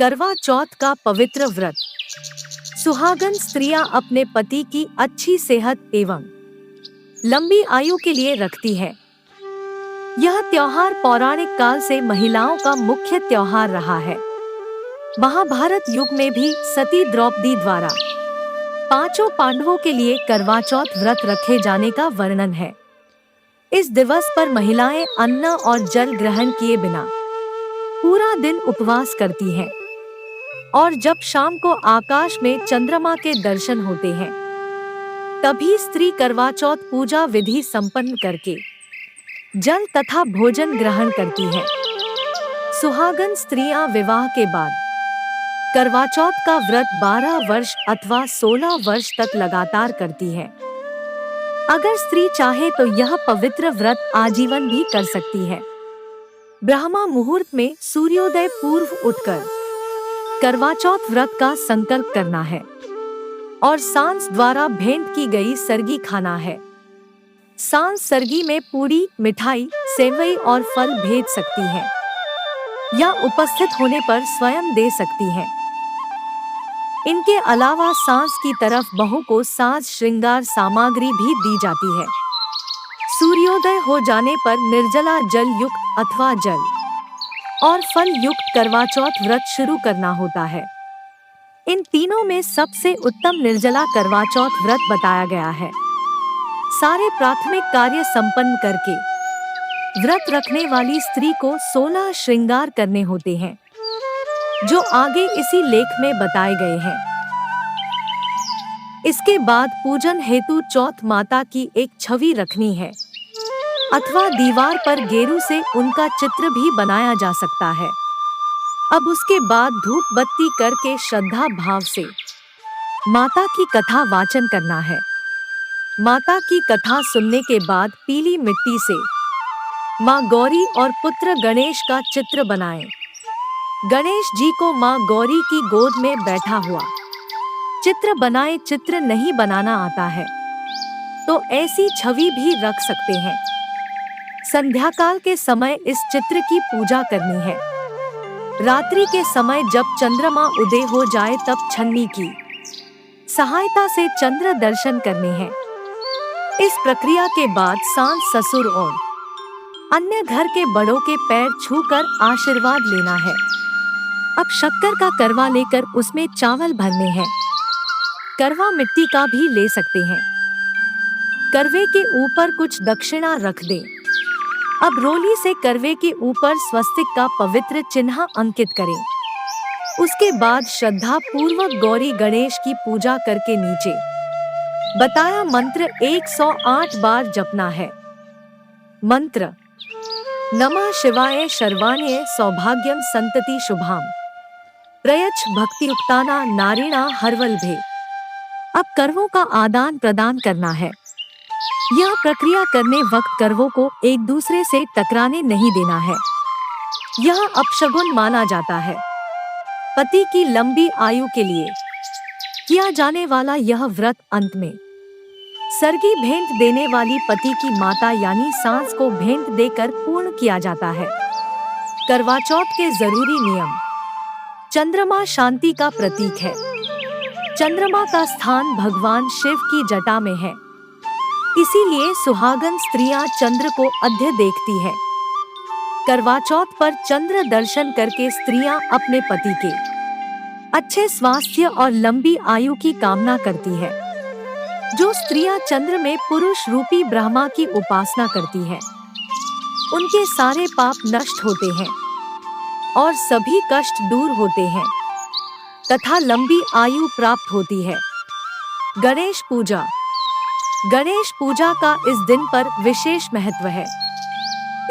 करवा चौथ का पवित्र व्रत। सुहागन स्त्रियां अपने पति की अच्छी सेहत एवं लंबी आयु के लिए रखती है। यह त्योहार पौराणिक काल से महिलाओं का मुख्य त्योहार रहा है। महाभारत युग में भी सती द्रौपदी द्वारा पांचों पांडवों के लिए करवा चौथ व्रत रखे जाने का वर्णन है। इस दिवस पर महिलाएं अन्न और जल ग्रहण किए बिना पूरा दिन उपवास करती हैं और जब शाम को आकाश में चंद्रमा के दर्शन होते हैं तभी स्त्री करवा चौथ पूजा विधि संपन्न करके जल तथा भोजन ग्रहण करती है। सुहागन स्त्रियां विवाह के बाद करवा चौथ का व्रत 12 वर्ष अथवा 16 वर्ष तक लगातार करती है। अगर स्त्री चाहे तो यह पवित्र व्रत आजीवन भी कर सकती है। ब्रह्मा मुहूर्त में सूर्योदय पूर्व उठकर करवा चौथ व्रत का संकल्प करना है और सांस द्वारा भेंट की गई सरगी खाना है। सांस सरगी में पूरी, मिठाई, सेवई और फल भेज सकती है या उपस्थित होने पर स्वयं दे सकती है। इनके अलावा सांस की तरफ बहू को साज श्रृंगार सामग्री भी दी जाती है। सूर्योदय हो जाने पर निर्जला जल युक्त अथवा जल और फल युक्त करवा चौथ व्रत शुरू करना होता है। इन तीनों में सबसे उत्तम निर्जला करवा चौथ व्रत बताया गया है। सारे प्राथमिक कार्य संपन्न करके व्रत रखने वाली स्त्री को 16 श्रृंगार करने होते हैं, जो आगे इसी लेख में बताए गए हैं। इसके बाद पूजन हेतु चौथ माता की एक छवि रखनी है अथवा दीवार पर गेरू से उनका चित्र भी बनाया जा सकता है। अब उसके बाद धूप बत्ती करके श्रद्धा भाव से माता की कथा वाचन करना है। माता की कथा सुनने के बाद पीली मिट्टी से माँ गौरी और पुत्र गणेश का चित्र बनाएं। गणेश जी को माँ गौरी की गोद में बैठा हुआ चित्र बनाएं। चित्र नहीं बनाना आता है तो ऐसी छवि भी रख सकते हैं। संध्याकाल के समय इस चित्र की पूजा करनी है। रात्रि के समय जब चंद्रमा उदय हो जाए तब छन्नी की सहायता से चंद्र दर्शन करने हैं। इस प्रक्रिया के बाद सास ससुर और अन्य घर के बड़ों के पैर छूकर आशीर्वाद लेना है। अब शक्कर का करवा लेकर उसमें चावल भरने हैं। करवा मिट्टी का भी ले सकते हैं। करवे के ऊपर कुछ दक्षिणा रख दें। अब रोली से करवे के ऊपर स्वस्तिक का पवित्र चिन्ह अंकित करें। उसके बाद श्रद्धा पूर्वक गौरी गणेश की पूजा करके नीचे बताया मंत्र 108 बार जपना है। मंत्र: नमः शिवाय शर्वाण्ये सौभाग्यम संतति शुभाम प्रयच्छ भक्तियुक्ताना नारीणा हरवल्भे। अब करवों का आदान प्रदान करना है। यह प्रक्रिया करने वक्त करवों को एक दूसरे से टकराने नहीं देना है। यह अपशगुन माना जाता है। पति की लंबी आयु के लिए किया जाने वाला यह व्रत अंत में सरगी भेंट देने वाली पति की माता यानी सास को भेंट देकर पूर्ण किया जाता है। करवा चौथ के जरूरी नियम: चंद्रमा शांति का प्रतीक है। चंद्रमा का स्थान भगवान शिव की जटा में है, इसीलिए सुहागन स्त्रियां चंद्र को अद्य देखती है। करवा चौथ पर चंद्र दर्शन करके स्त्रियां अपने पति के अच्छे स्वास्थ्य और लंबी आयु की कामना करती है। जो स्त्रियां चंद्र में पुरुष रूपी ब्रह्मा की उपासना करती है, उनके सारे पाप नष्ट होते हैं और सभी कष्ट दूर होते हैं तथा लंबी आयु प्राप्त होती है। गणेश पूजा: गणेश पूजा का इस दिन पर विशेष महत्व है।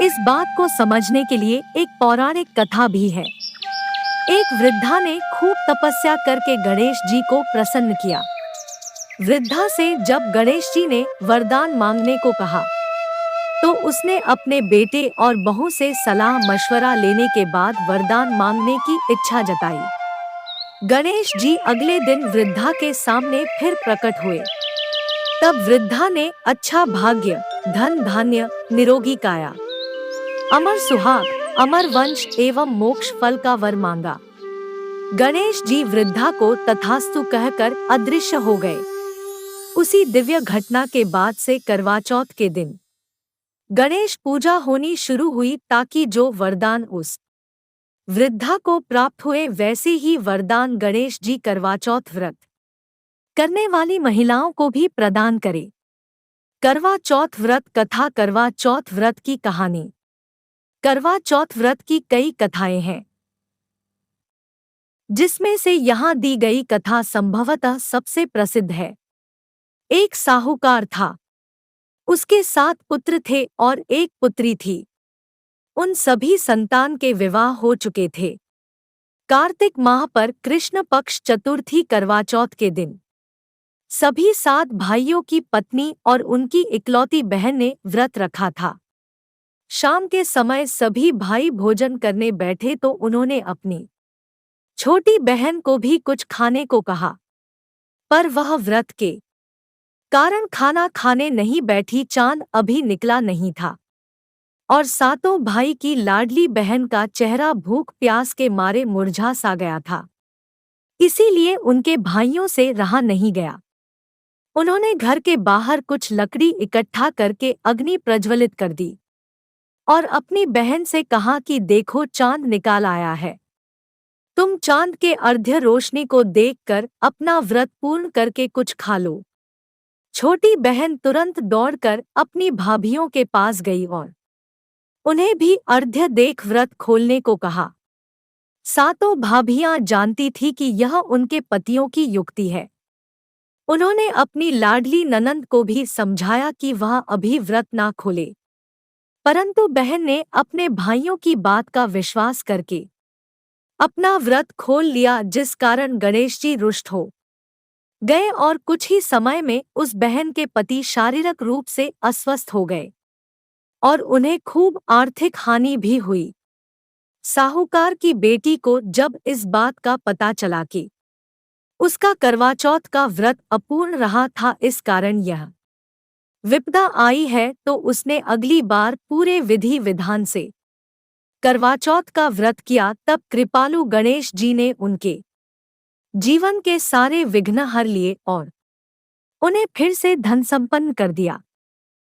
इस बात को समझने के लिए एक पौराणिक कथा भी है। एक वृद्धा ने खूब तपस्या करके गणेश जी को प्रसन्न किया। वृद्धा से जब गणेश जी ने वरदान मांगने को कहा तो उसने अपने बेटे और बहू से सलाह मशवरा लेने के बाद वरदान मांगने की इच्छा जताई। गणेश जी अगले दिन वृद्धा के सामने फिर प्रकट हुए। तब वृद्धा ने अच्छा भाग्य, धन धान्य, निरोगी काया, अमर सुहाग, अमर वंश एवं मोक्ष फल का वर मांगा। गणेश जी वृद्धा को तथास्तु कहकर अदृश्य हो गए। उसी दिव्य घटना के बाद से करवा चौथ के दिन गणेश पूजा होनी शुरू हुई ताकि जो वरदान उस वृद्धा को प्राप्त हुए वैसे ही वरदान गणेश जी करवा चौथ व्रत करने वाली महिलाओं को भी प्रदान करे। करवा चौथ व्रत कथा। करवा चौथ व्रत की कहानी। करवा चौथ व्रत की कई कथाएं हैं, जिसमें से यहाँ दी गई कथा संभवतः सबसे प्रसिद्ध है। एक साहूकार था, उसके 7 पुत्र थे और एक पुत्री थी। उन सभी संतान के विवाह हो चुके थे। कार्तिक माह पर कृष्ण पक्ष चतुर्थी करवा चौथ के दिन सभी 7 भाइयों की पत्नी और उनकी इकलौती बहन ने व्रत रखा था। शाम के समय सभी भाई भोजन करने बैठे तो उन्होंने अपनी छोटी बहन को भी कुछ खाने को कहा, पर वह व्रत के कारण खाना खाने नहीं बैठी। चांद अभी निकला नहीं था और 7 भाई की लाडली बहन का चेहरा भूख प्यास के मारे मुरझा सा गया था। इसीलिए उनके भाइयों से रहा नहीं गया। उन्होंने घर के बाहर कुछ लकड़ी इकट्ठा करके अग्नि प्रज्वलित कर दी और अपनी बहन से कहा कि देखो, चांद निकाल आया है। तुम चांद के अर्ध्य रोशनी को देखकर अपना व्रत पूर्ण करके कुछ खा लो। छोटी बहन तुरंत दौड़कर अपनी भाभियों के पास गई और उन्हें भी अर्ध्य देख व्रत खोलने को कहा। 7 भाभियां जानती थी कि यह उनके पतियों की युक्ति है। उन्होंने अपनी लाडली ननंद को भी समझाया कि वह अभी व्रत ना खोले, परंतु बहन ने अपने भाइयों की बात का विश्वास करके अपना व्रत खोल लिया, जिस कारण गणेश जी रुष्ट हो गए और कुछ ही समय में उस बहन के पति शारीरिक रूप से अस्वस्थ हो गए और उन्हें खूब आर्थिक हानि भी हुई। साहूकार की बेटी को जब इस बात का पता चला कि उसका करवा चौथ का व्रत अपूर्ण रहा था, इस कारण यह विपदा आई है, तो उसने अगली बार पूरे विधि विधान से करवा चौथ का व्रत किया। तब कृपालु गणेश जी ने उनके जीवन के सारे विघ्न हर लिए और उन्हें फिर से धन संपन्न कर दिया।